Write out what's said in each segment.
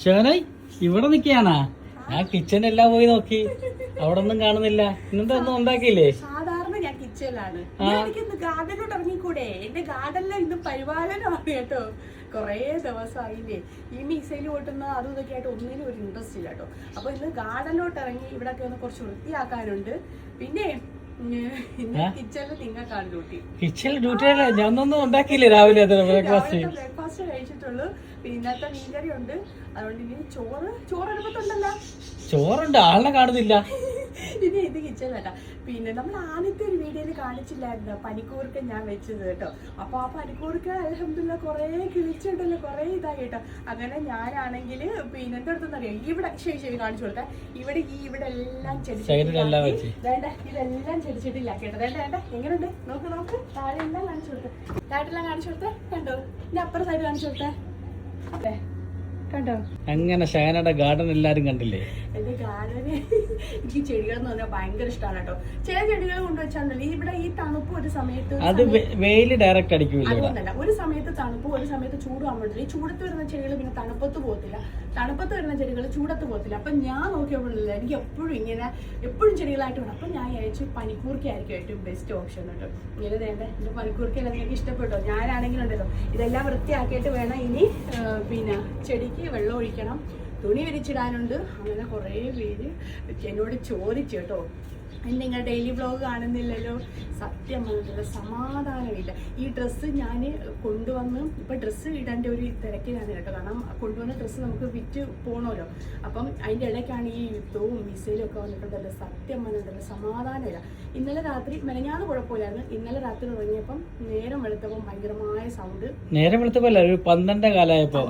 ഷേനായി ഇവിടെ നിക്കാനാ? ഞാൻ കിച്ചൺ എല്ലാം പോയി നോക്കി, അവിടെ ഒന്നും കാണുന്നില്ല. ഇന്നത്തെ ഒന്നും ഉണ്ടാക്കിയില്ലേ? സാധാരണ ഞാൻ കിച്ചണിലാണ്. എനിക്ക് ഇന്ന് ഗാർഡനിലോട്ട് ഇറങ്ങിക്കൂടെ? എന്റെ ഗാർഡനിലെ ഇന്ന് പരിപാലനമാണ് കേട്ടോ. കൊറേ ദിവസമായില്ലേ ഈ മിസൈൽ ഓട്ടുന്ന അതും ഇതൊക്കെ ആയിട്ട് ഒന്നിനും ഒരു ഇൻട്രസ്റ്റ് ഇല്ല കേട്ടോ. അപ്പൊ ഇന്ന് ഗാർഡനിലോട്ട് ഇറങ്ങി ഇവിടെ ഒക്കെ ഒന്ന് കുറച്ച് വൃത്തിയാക്കാനുണ്ട്. പിന്നെ കിച്ചണിൽ നിങ്ങൾക്കാണ് ഡ്യൂട്ടി. കിച്ചണിൽ ഡ്യൂട്ടി അല്ല, ഞാനൊന്നും ഉണ്ടാക്കിയില്ലേ രാവിലെ? ബ്രേക്ക്ഫാസ്റ്റ് കഴിച്ചിട്ടുള്ളൂ. പിന്നെ ഇന്നത്തെ മീൻകറി ഉണ്ട്. അതുകൊണ്ട് ഇനി ചോറ് അടുപ്പത്തുണ്ടല്ലോ. ചോറുണ്ട്, ആളിനെ കാണുന്നില്ല. ഇനി ഇത് കിച്ചണല്ല. പിന്നെ നമ്മൾ ആദ്യത്തെ ഒരു വീഡിയോയിൽ കാണിച്ചില്ലായിരുന്നോ പനിക്കൂർക്ക ഞാൻ വെച്ചത് കേട്ടോ. അപ്പൊ ആ പനിക്കൂർക്ക അൽഹംദുലില്ലാ കുറേ കിളിച്ചിട്ടുണ്ടല്ലോ, കുറേ ഇതായി കേട്ടോ. അങ്ങനെ ഞാനാണെങ്കിൽ പിന്നെ എന്റെ അടുത്തെന്നറിയാം, ഇവിടെ ശരി കാണിച്ചു കൊടുത്തേ. ഇവിടെ എല്ലാം ഇതെല്ലാം ചെടിച്ചെടിയിലാക്കി കേട്ടോ. വേണ്ട എങ്ങനെയുണ്ട് നോക്ക്. താഴെ എല്ലാം കാണിച്ചു കൊടുത്തേ. താഴെല്ലാം കാണിച്ചു കൊടുത്തേ. കണ്ടോ? ഇനി അപ്പുറം സൈഡ് കാണിച്ചു കൊടുത്തേ. അല്ലേ കണ്ടോ? അങ്ങനെ ഷഹനയുടെ ഗാർഡൻ എല്ലാരും കണ്ടില്ലേ? എന്റെ ഗാർഡന് എനിക്ക് ചെടികൾ എന്ന് പറഞ്ഞാൽ ഭയങ്കര ഇഷ്ടമാണ് കേട്ടോ. ചില ചെടികൾ കൊണ്ടുവച്ചാണല്ലോ ഇവിടെ ഈ തണുപ്പ് ഒരു സമയത്ത് അത് വെയില് ഡയറക്റ്റ് അടിക്കില്ല. അതുകൊണ്ടല്ല, ഒരു സമയത്ത് തണുപ്പ് ഒരു സമയത്ത് ചൂട് ആകുമ്പോഴേ ഈ ചൂടത്ത് വരുന്ന ചെടികൾ പിന്നെ തണുപ്പത്ത് പോകത്തില്ല, തണുപ്പത്ത് വരുന്ന ചെടികൾ ചൂടത്ത് പോകത്തില്ല. അപ്പൊ ഞാൻ നോക്കിയപ്പോഴില്ല, എനിക്ക് എപ്പോഴും ചെടികളായിട്ട് വേണം. അപ്പൊ ഞാൻ അയച്ചു പനിക്കൂർക്കയായിരിക്കും ഏറ്റവും ബെസ്റ്റ് ഓപ്ഷൻ കേട്ടോ. ഇങ്ങനെ വേണ്ട എന്റെ പനിക്കൂർക്കയെല്ലാം നിങ്ങൾക്ക് ഇഷ്ടപ്പെട്ടോ? ഞാനാണെങ്കിലും ഉണ്ടല്ലോ ഇതെല്ലാം വൃത്തിയാക്കിയിട്ട് വേണം ഇനി പിന്നെ ചെടിക്ക് വെള്ളം ഒഴിക്കണം, തുണി വിരിച്ചിടാനുണ്ട്. അങ്ങനെ കുറേ പേര് എന്നോട് ചോദിച്ചു കേട്ടോ, നിങ്ങൾ ഡെയിലി വ്ലോഗ് കാണുന്നില്ലല്ലോ. സത്യം പറഞ്ഞിട്ടില്ല, സമാധാനമില്ല. ഈ ഡ്രസ്സ് ഞാൻ കൊണ്ടുവന്ന് ഇപ്പം ഡ്രസ്സ് ഇടേണ്ട ഒരു തിരക്കിലാണ് കേട്ടോ. കാരണം കൊണ്ടുവന്ന ഡ്രസ്സ് നമുക്ക് വിറ്റ് പോകണമല്ലോ. അപ്പം അതിൻ്റെ ഇടയ്ക്കാണ് ഈ യുദ്ധവും മിസൈലും ഒക്കെ വന്നിട്ടുണ്ടല്ലോ. സത്യം പറഞ്ഞിട്ടില്ല, സമാധാനമില്ല. ഇന്നലെ രാത്രി മെനഞ്ഞാന്ന് കുഴപ്പമില്ലായിരുന്നു. ഇന്നലെ രാത്രി തുടങ്ങിയപ്പം നേരം വെളുത്തപ്പം ഭയങ്കരമായ സൗണ്ട്. നേരം വെളുത്തപ്പോ ഒരു 12 കാലമായപ്പോ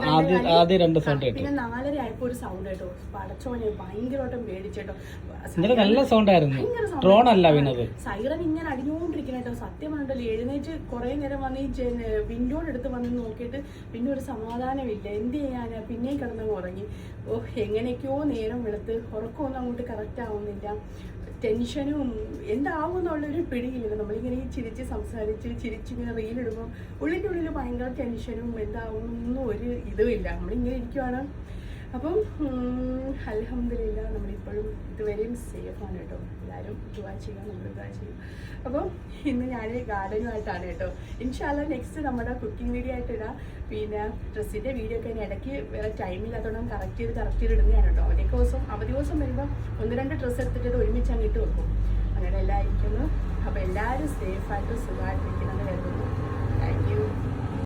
ആദ്യം 2 സൗണ്ട് കേട്ടോ. പിന്നെ 4:30 ആയപ്പോ ഒരു സൗണ്ട് കേട്ടോ. പടച്ചോനെ ഭയങ്കരമായിട്ടും പേടിച്ചേട്ടോ. നല്ല സൗണ്ട് ആയിരുന്നു. ഡ്രോൺ അല്ല വീണത്. സൈറൻ ഇങ്ങനെ അടിഞ്ഞുകൊണ്ടിരിക്കണ കേട്ടോ. സത്യം പറഞ്ഞിട്ടല്ലോ, എഴുന്നേറ്റ് കുറെ നേരം വന്ന് ഈ വിൻഡോയുടെ അടുത്ത് വന്ന് നോക്കിയിട്ട് പിന്നെ ഒരു സമാധാനമില്ല. എന്ത് ചെയ്യാനാ, പിന്നെയും കിടന്ന് ഉറങ്ങി. എങ്ങനെയൊക്കെയോ നേരം വെളുത്ത് ഉറക്കമൊന്നും അങ്ങോട്ട് കറക്റ്റ് ആവുന്നില്ല. ടെൻഷനും എന്താവുമെന്നുള്ളൊരു പിടിയില്ല. നമ്മളിങ്ങനെ ഈ ചിരിച്ച് സംസാരിച്ച് ചിരിച്ചിങ്ങനെ റീലിടുമ്പോൾ ഉള്ളിൻ്റെ ഉള്ളിൽ ഭയങ്കര ടെൻഷനും എന്താവുമെന്നൊന്നും ഒരു ഇതുമില്ല. നമ്മളിങ്ങനെ ഇരിക്കുവാണ്. അപ്പം അൽഹംദുലില്ലാ നമ്മളിപ്പോഴും ഇതുവരെയും സേഫാണ് കേട്ടോ. എല്ലാവരും ദുആ ചെയ്യുക, നമ്മൾ ദുആ ചെയ്യും. അപ്പം ഇന്ന് ഞാൻ ഗാർഡനുമായിട്ടാണ് കേട്ടോ. ഇൻഷാ അല്ലാ നെക്സ്റ്റ് നമ്മുടെ കുക്കിംഗ് വീഡിയോ ആയിട്ട് ഇടാം. പിന്നെ ഡ്രസ്സിൻ്റെ വീഡിയോ ഒക്കെ ഇനി ഇടയ്ക്ക് വേറെ ടൈമില്ലാത്തതുകൊണ്ട് കറക്റ്റ് ചെയ്ത് ഇടുന്നതാണ് കേട്ടോ. അവധി ദിവസം വരുമ്പോൾ 1-2 ഡ്രസ്സ് എടുത്തിട്ട് ഒരുമിച്ച് അങ്ങ് ഇട്ട് വെക്കും. അങ്ങനെ എല്ലാം ഇരിക്കുന്നു. അപ്പോൾ എല്ലാവരും സേഫായിട്ട് സുഖമായിട്ടിരിക്കണമെന്ന് കരുതുന്നു.